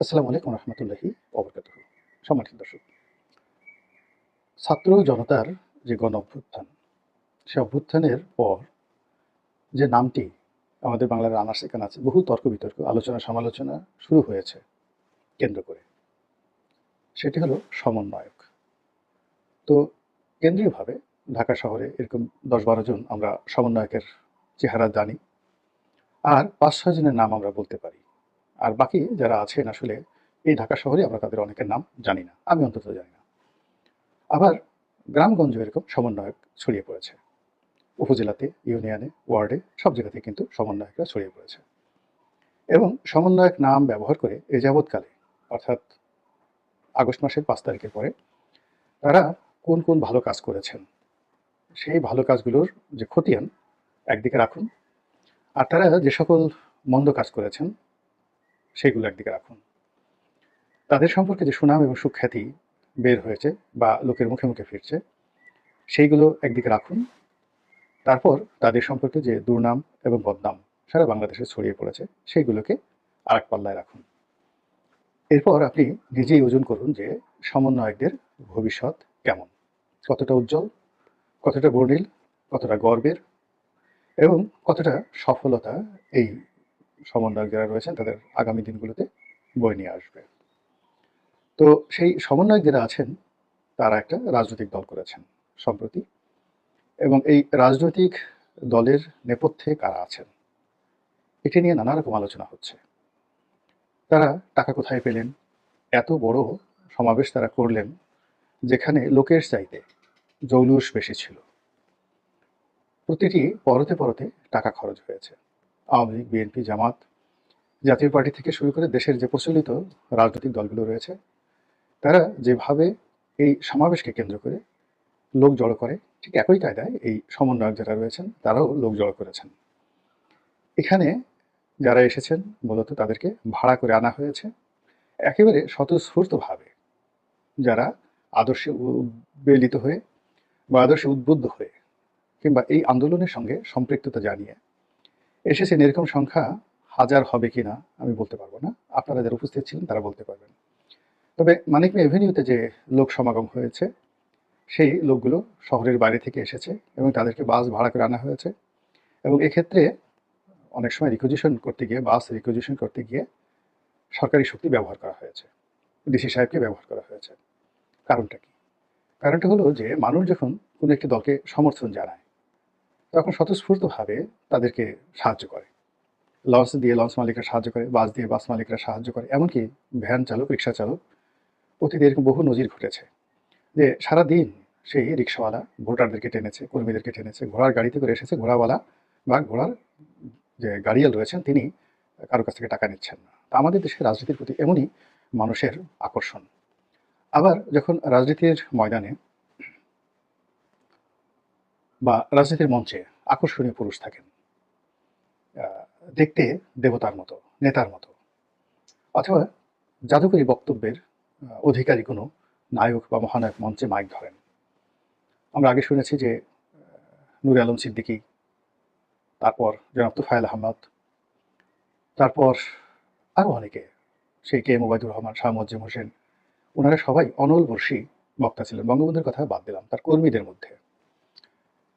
আসসালামু আলাইকুম রহমতুল্লাহি ওবরকাতুহু। সম্মানিত দর্শক, ছাত্র জনতার যে গণ অভ্যুত্থান, সে অভ্যুত্থানের পর যে নামটি আমাদের বাংলার আনাচে কানাচে বহু তর্ক বিতর্ক, আলোচনা সমালোচনা শুরু হয়েছে কেন্দ্র করে, সেটি হলো সমন্বয়ক। তো কেন্দ্রীয়ভাবে ঢাকা শহরে এরকম ১০-১২ জন আমরা সমন্বয়কের চেহারা জানি, আর ৫-৬ জনের নাম আমরা বলতে পারি। আর বাকি যারা আছেন আসলে এই ঢাকা শহরে আমরা তাদের অনেকের নাম জানি না, আমি অন্তত জানি না। আবার গ্রামগঞ্জে এরকম সমন্বয়ক ছড়িয়ে পড়েছে। উপজেলাতে, ইউনিয়নে, ওয়ার্ডে সব জায়গাতে কিন্তু সমন্বয়করা ছড়িয়ে পড়েছে। এবং সমন্বয়ক নাম ব্যবহার করে এ যাবৎকালে, অর্থাৎ আগস্ট মাসের ৫ তারিখের পরে তারা কোন কোন ভালো কাজ করেছেন, সেই ভালো কাজগুলোর যে খতিয়ান একদিকে রাখুন, আর তারা যে সকল মন্দ কাজ করেছেন সেগুলো একদিকে রাখুন। তাদের সম্পর্কে যে সুনাম এবং সুখ্যাতি বের হয়েছে বা লোকের মুখে মুখে ফিরছে, সেইগুলো একদিকে রাখুন। তারপর তাদের সম্পর্কে যে দুর্নাম এবং বদনাম সারা বাংলাদেশে ছড়িয়ে পড়েছে, সেইগুলোকে আরেক পাল্লায় রাখুন। এরপর আপনি নিজেই ওজন করুন যে সমন্বয়কদের ভবিষ্যৎ কেমন, কতটা উজ্জ্বল, কতটা বর্ণিল, কতটা গর্বের এবং কতটা সফলতা এই সমন্বয়ক যারা রয়েছেন তাদের আগামী দিনগুলোতে বয়ে নিয়ে আসবে। তো সেই সমন্বয়ক যারা আছেন তারা একটা রাজনৈতিক দল করেছেন সম্প্রতি, এবং এই রাজনৈতিক দলের নেপথ্যে কারা আছেন এটি নিয়ে নানা রকম আলোচনা হচ্ছে। তারা টাকা কোথায় পেলেন, এত বড় সমাবেশ তারা করলেন যেখানে লোকের চাইতে জৌলুস বেশি ছিল, প্রতিটি পরতে পরতে টাকা খরচ হয়েছে। আওয়ামী লীগ, বিএনপি, জামাত, জাতীয় পার্টি থেকে শুরু করে দেশের যে প্রচলিত রাজনৈতিক দলগুলো রয়েছে, তারা যেভাবে এই সমাবেশকে কেন্দ্র করে লোক জড়ো করে, ঠিক একই কায়দায় এই সমন্বয়ক যারা রয়েছেন তারাও লোক জড়ো করেছেন। এখানে যারা এসেছেন মূলত তাদেরকে ভাড়া করে আনা হয়েছে, একেবারে স্বতঃস্ফূর্তভাবে যারা আদর্শে উদ্বেলিত হয়ে বা আদর্শে উদ্বুদ্ধ হয়ে কিংবা এই আন্দোলনের সঙ্গে সম্পৃক্ততা জানিয়ে এসেছেন, এরকম সংখ্যা হাজার হবে কিনা আমি বলতে পারবো না, আপনারা যারা উপস্থিত ছিলেন তারা বলতে পারবেন। তবে মানিক মে এভিনিউতে যে লোক সমাগম হয়েছে, সেই লোকগুলো শহরের বাইরে থেকে এসেছে এবং তাদেরকে বাস ভাড়া করে আনা হয়েছে। এবং এক্ষেত্রে অনেক সময় রিকুইজিশন করতে গিয়ে, বাস রিকুইজিশন করতে গিয়ে সরকারি শক্তি ব্যবহার করা হয়েছে, ডিসি সাহেবকে ব্যবহার করা হয়েছে। কারণটা কি? কারণটা হলো যে মানুষ যখন কোনো একটি দলকে সমর্থন জানায় তখন স্বতঃস্ফূর্তভাবে তাদেরকে সাহায্য করে। লঞ্চ দিয়ে লঞ্চ মালিকরা সাহায্য করে, বাস দিয়ে বাস মালিকরা সাহায্য করে, এমনকি ভ্যান চালক, রিক্সা চালক, অতীতে এরকম বহু নজির ঘটেছে যে সারাদিন সেই রিক্সাওয়ালা ভোটারদেরকে টেনেছে, কর্মীদেরকে টেনেছে, ঘোড়ার গাড়িতে করে এসেছে, ঘোড়াওয়ালা বা ঘোড়ার যে গাড়িয়াল রয়েছেন তিনি কারো কাছ থেকে টাকা নিচ্ছেন না। তা আমাদের দেশের রাজনীতির প্রতি এমনই মানুষের আকর্ষণ। আবার যখন রাজনীতির ময়দানে বা রাজনীতির মঞ্চে আকর্ষণীয় পুরুষ থাকেন, দেখতে দেবতার মতো, নেতার মতো, অথবা জাদুকরী বক্তব্যের অধিকারী কোনো নায়ক বা মহানায়ক মঞ্চে মাইক ধরেন। আমরা আগে শুনেছি যে নূরে আলম সিদ্দিকী, তারপর জনাব তুফায়েল আহমদ, তারপর আরও অনেকে, সেই কে এম ওবায়দুর রহমান, শাহ মোয়াজ্জেম হোসেন, ওনারা সবাই অনলবর্ষী বক্তা ছিলেন। বঙ্গবন্ধুর কথা বাদ দিলাম, তার কর্মীদের মধ্যে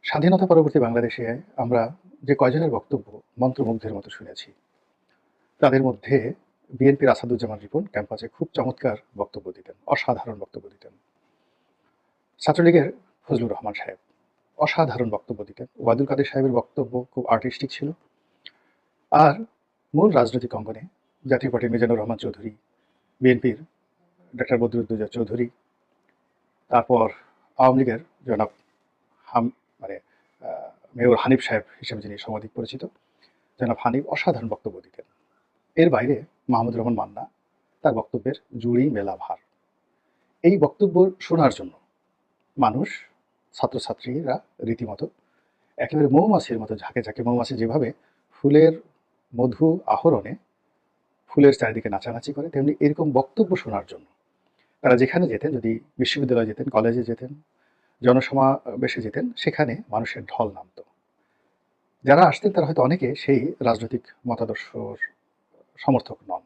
স্বাধীনতা পরবর্তী বাংলাদেশে আমরা যে কয়জনের বক্তব্য মন্ত্রমুগ্ধের মতো শুনেছি, তাদের মধ্যে বিএনপির আসাদুজ্জামান রিপন ক্যাম্পাসে খুব চমৎকার বক্তব্য দিতেন, অসাধারণ বক্তব্য দিতেন। ছাত্রলীগের ফজলুর রহমান সাহেব অসাধারণ বক্তব্য দিতেন। ওবায়দুল কাদের সাহেবের বক্তব্য খুব আর্টিস্টিক ছিল। আর মূল রাজনৈতিক অঙ্গনে জাতীয় পার্টির মিজানুর রহমান চৌধুরী, বিএনপির ডক্টর বদরুদ্দোজা চৌধুরী, তারপর আওয়ামী লীগের জনাব হাম মানে মেয়র হানিফ সাহেব হিসেবে যিনি সমধিক পরিচিত, জনাব হানিফ অসাধারণ বক্তব্য দিতেন। এর বাইরে মাহমুদুর রহমান মান্না, তার বক্তব্যের জুড়ি মেলা ভার। এই বক্তব্য শোনার জন্য মানুষ, ছাত্রছাত্রীরা রীতিমতো একেবারে মৌমাছির মতো ঝাঁকে ঝাঁকে, মৌমাছি যেভাবে ফুলের মধু আহরণে ফুলের চারিদিকে নাচানাচি করে, তেমনি এরকম বক্তব্য শোনার জন্য তারা যেখানে যেতেন, যদি বিশ্ববিদ্যালয়ে যেতেন, কলেজে যেতেন, জনসমাবেশে যেতেন, সেখানে মানুষের ঢল নামত। যারা আসতেন তারা হয়তো অনেকে সেই রাজনৈতিক মতাদর্শর সমর্থক নন,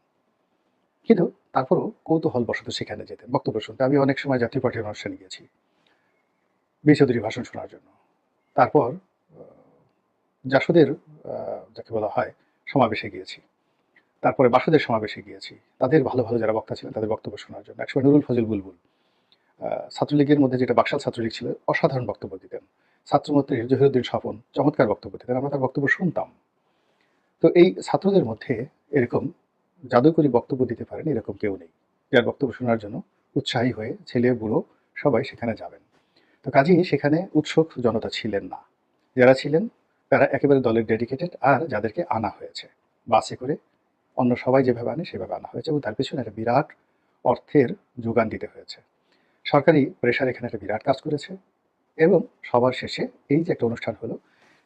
কিন্তু তারপরও কৌতূহলবশত সেখানে যেতেন বক্তব্য শুনতে। আমি অনেক সময় জাতীয় পার্টির অনুষ্ঠানে গিয়েছি বি চৌধুরীর ভাষণ শোনার জন্য। তারপর জাসদের যাকে বলা হয় সমাবেশে গিয়েছি। তারপরে বাসদের সমাবেশে গিয়েছি। তাদের ভালো, ভালো যারা বক্তা ছিলেন তাদের বক্তব্য শোনার জন্য। একসময় নুরুল ফজল বুলবুল ছাত্রলীগের মধ্যে যেটা বাকশাল ছাত্রলীগ ছিল, অসাধারণ বক্তব্য দিতেন। ছাত্রমন্ত্রী জহিরুদ্দিন স্বপন চমৎকার বক্তব্য দিতেন। আমরা তার বক্তব্য শুনতাম। তো এই ছাত্রদের মধ্যে এরকম জাদুকরী বক্তব্য দিতে পারেন এরকম কেউ নেই, যার বক্তব্য শোনার জন্য উৎসাহী হয়ে ছেলে বুড়ো সবাই সেখানে যাবেন। তো কাজেই সেখানে উৎসুক জনতা ছিলেন না। যারা ছিলেন তারা একেবারে দলের ডেডিকেটেড, আর যাদেরকে আনা হয়েছে বাসে করে অন্য সবাই যেভাবে আনে সেভাবে আনা হয়েছে, এবং তার পেছনে একটা বিরাট অর্থের যোগান দিতে হয়েছে। সরকারি প্রেশার এখানে একটা বিরাট কাজ করেছে। এবং সবার শেষে এই যে একটা অনুষ্ঠান হলো,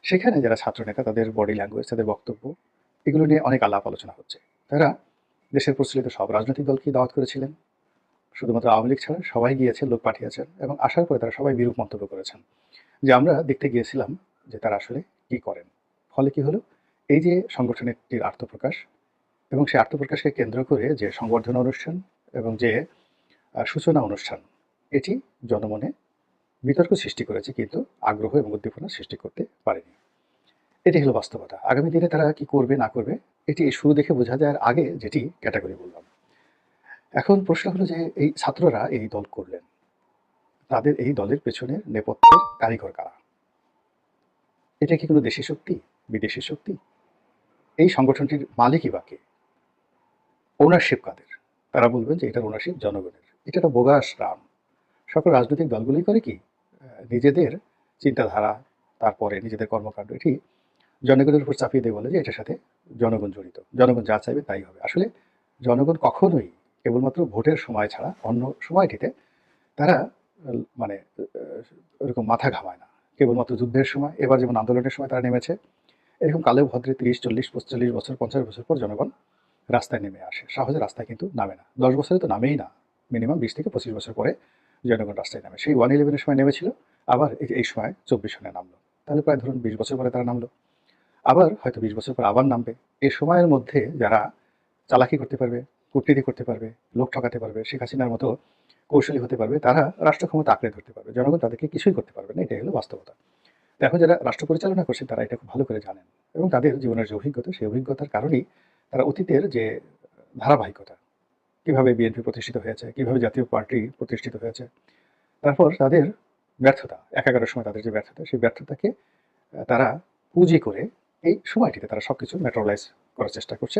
সেখানে যারা ছাত্রনেতা তাদের বডি ল্যাঙ্গুয়েজ, তাদের বক্তব্য, এগুলো নিয়ে অনেক আলাপ আলোচনা হচ্ছে। তারা দেশের প্রচলিত সব রাজনৈতিক দলকেই দাওয়াত করেছিলেন, শুধুমাত্র আওয়ামী লীগ ছাড়া সবাই গিয়েছেন, লোক পাঠিয়েছেন, এবং আসার পরে তারা সবাই বিরূপ মন্তব্য করেছেন যে আমরা দেখতে গিয়েছিলাম যে তারা আসলে কি করেন। ফলে কি হলো, এই যে সংগঠনটির আত্মপ্রকাশ এবং সেই আত্মপ্রকাশকে কেন্দ্র করে যে সংবর্ধনা অনুষ্ঠান এবং যে সূচনা অনুষ্ঠান, এটি জনমনে বিতর্ক সৃষ্টি করেছে, কিন্তু আগ্রহ এবং উদ্দীপনা সৃষ্টি করতে পারেনি। এটি হলো বাস্তবতা। আগামী দিনে তারা কি করবে না করবে এটি শুরু দেখে বোঝা যায়, আর আগে যেটি ক্যাটাগরি বললাম। এখন প্রশ্ন হলো যে এই ছাত্ররা এই দল করলেন, তাদের এই দলের পেছনে নেপথ্যের কারিগর কারা? এটা কি কোনো দেশি শক্তি, বিদেশি শক্তি? এই সংগঠনটির মালিকই বা কে? ওনারশিপ কাদের? তারা বলবেন যে এটার ওনারশিপ জনগণের। এটা একটা বোগাস রাম। সকল রাজনৈতিক দলগুলোই করে কি, নিজেদের চিন্তাধারা, তারপরে নিজেদের কর্মকাণ্ড এটি জনগণের উপর চাপিয়ে দিয়ে বলে যে এটার সাথে জনগণ জড়িত, জনগণ যা চাইবে তাই হবে। আসলে জনগণ কখনোই কেবলমাত্র ভোটের সময় ছাড়া অন্য সময়টিতে তারা মানে ওরকম মাথা ঘামায় না। কেবলমাত্র যুদ্ধের সময়, এবার যেমন আন্দোলনের সময় তারা নেমেছে, এরকম কালেও ভদ্রে 30, 40, 45 বছর, 50 বছর পর জনগণ রাস্তায় নেমে আসে। সহজে রাস্তায় কিন্তু নামে না। 10 বছরে তো নামেই না, মিনিমাম 20 থেকে 25 বছর পরে জনগণ রাস্তায় নামে। সেই 111-এর সময় নেমেছিল, আবার এই সময় 24 সনে নামলো। তাহলে প্রায় ধরুন 20 বছর পরে তারা নামলো, আবার হয়তো 20 বছর পর আবার নামবে। এই সময়ের মধ্যে যারা চালাকি করতে পারবে, কূটনীতি করতে পারবে, লোক ঠকাতে পারবে, শেখ হাসিনার মতো কৌশলী হতে পারবে, তারা রাষ্ট্র ক্ষমতা আঁকড়ে ধরতে পারবে। জনগণ তাদেরকে কিছুই করতে পারবে না, এটাই হলো বাস্তবতা। তো এখন যারা রাষ্ট্র পরিচালনা করছেন তারা এটা খুব ভালো করে জানেন, এবং তাদের জীবনের যে অভিজ্ঞতা, সেই অভিজ্ঞতার কারণেই তারা অতীতের যে ধারাবাহিকতা, কিভাবে বিএনপি প্রতিষ্ঠিত হয়েছে, কিভাবে জাতীয় পার্টি প্রতিষ্ঠিত হয়েছে, তারপর তাদের ব্যর্থতা, 11-এর সময় তাদের যে ব্যর্থতা, সেই ব্যর্থতাকে তারা পুঁজি করে এই সময়টিতে তারা সবকিছু ম্যাটেরিয়ালাইজ করার চেষ্টা করছে,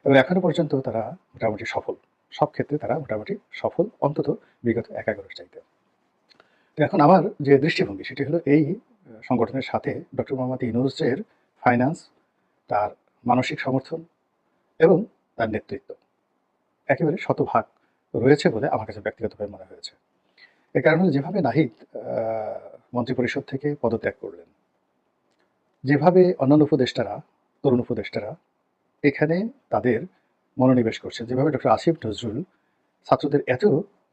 এবং এখনো পর্যন্ত তারা মোটামুটি সফল। সব ক্ষেত্রে তারা মোটামুটি সফল, অন্তত বিগত 11-এর চাইতে। তো এখন আমার যে দৃষ্টিভঙ্গি সেটি হলো এই সংগঠনের সাথে ডক্টর মোহাম্মদ ইউনূসের ফাইন্যান্স, তার মানসিক সমর্থন এবং তার নেতৃত্ব একেবারে শতভাগ রয়েছে বলে আমার কাছে ব্যক্তিগতভাবে মনে হয়েছে। এর কারণ হলো যেভাবে নাহিদ মন্ত্রিপরিষদ থেকে পদত্যাগ করলেন, যেভাবে অন্যান্য উপদেষ্টারা, তরুণ উপদেষ্টারা এখানে তাদের মনোনিবেশ করছেন, যেভাবে ডক্টর আসিফ নজরুল ছাত্রদের এত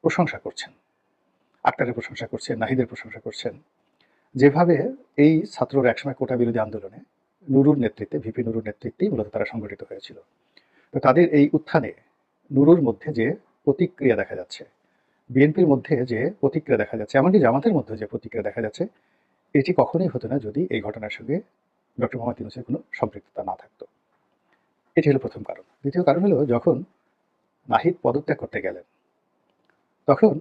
প্রশংসা করছেন, আক্তারের প্রশংসা করছেন, নাহিদের প্রশংসা করছেন, যেভাবে এই ছাত্ররা একসময় কোটা বিরোধী আন্দোলনে নুরুর নেতৃত্বে, ভিপি নুরুর নেতৃত্বেই মূলত তারা সংগঠিত হয়েছিল। তো তাদের এই উত্থানে নুরুর মধ্যে যে প্রতিক্রিয়া দেখা যাচ্ছে, বিএনপির মধ্যে যে প্রতিক্রিয়া দেখা যাচ্ছে, এমনকি জামাতের মধ্যে যে প্রতিক্রিয়া দেখা যাচ্ছে, এটি কখনোই হতো না যদি এই ঘটনার সঙ্গে ডক্টর মোহাম্মদ ইউনূসের কোনো সম্পৃক্ততা না থাকতো। এটি হলো প্রথম কারণ। দ্বিতীয় কারণ হলো যখন নাহিদ পদত্যাগ করতে গেলেন, তখন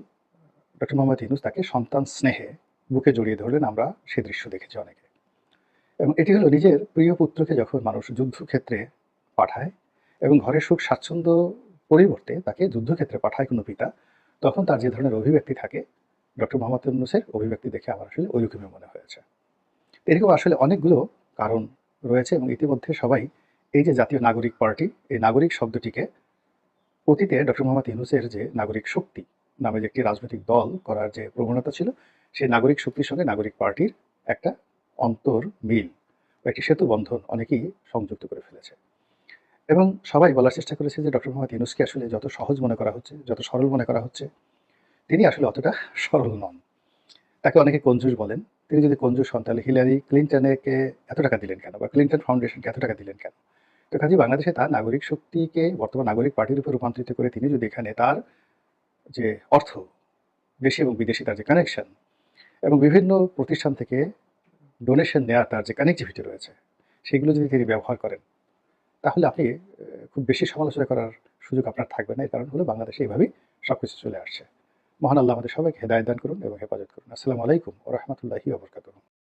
ডক্টর মোহাম্মদ ইউনূস তাকে সন্তান স্নেহে বুকে জড়িয়ে ধরলেন। আমরা সে দৃশ্য দেখেছি অনেকে। এবং এটি হলো নিজের প্রিয় পুত্রকে যখন মানুষ যুদ্ধক্ষেত্রে পাঠায় এবং ঘরের সুখ স্বাচ্ছন্দ্য পরিবর্তে তাকে যুদ্ধক্ষেত্রে পাঠায় কোনো পিতা, তখন তার যে ধরনের অভিব্যক্তি থাকে, ডক্টর মোহাম্মদ ইউনূসের অভিব্যক্তি দেখে আমার আসলে ওইরকমই মনে হয়েছে। এরকম আসলে অনেকগুলো কারণ রয়েছে, এবং ইতিমধ্যে সবাই এই যে জাতীয় নাগরিক পার্টি, এই নাগরিক শব্দটিকে অতীতে ডক্টর মোহাম্মদ ইউনূসের যে নাগরিক শক্তি নামে যে একটি রাজনৈতিক দল করার যে প্রবণতা ছিল, সেই নাগরিক শক্তির সঙ্গে নাগরিক পার্টির একটা অন্তর মিল, একটি সেতু বন্ধন অনেকেই সংযুক্ত করে ফেলেছে। এবং সবাই বলার চেষ্টা করেছে যে ডক্টর মোহাম্মদ ইউনূসকে আসলে যত সহজ মনে করা হচ্ছে, যত সরল মনে করা হচ্ছে, তিনি আসলে অতটা সরল নন। তাকে অনেকে কঞ্জুস বলেন। তিনি যদি কঞ্জুস হন তাহলে হিলারি ক্লিনটনকে এত টাকা দিলেন কেন, বা ক্লিনটন ফাউন্ডেশনকে এত টাকা দিলেন কেন? তো কাজেই বাংলাদেশে তার নাগরিক শক্তিকে বর্তমান নাগরিক পার্টির উপর রূপান্তরিত করে তিনি যদি এখানে তার যে অর্থ, দেশি এবং বিদেশি তার যে কানেকশন এবং বিভিন্ন প্রতিষ্ঠান থেকে ডোনেশন নেওয়ার তার যে কানেক্টিভিটি রয়েছে, সেগুলো যদি তিনি ব্যবহার করেন, তাহলে আপনি খুব বেশি সমালোচনা করার সুযোগ আপনার থাকবে না। এর কারণ হলো বাংলাদেশে এইভাবেই সবকিছু চলে আসছে। মহান আল্লাহ আমাদের সবাইকে হেদায়েত দান করুন এবং হেফাজত করুন। আসসালামু আলাইকুম ওয়া রাহমাতুল্লাহি ওয়া বারাকাতুহু।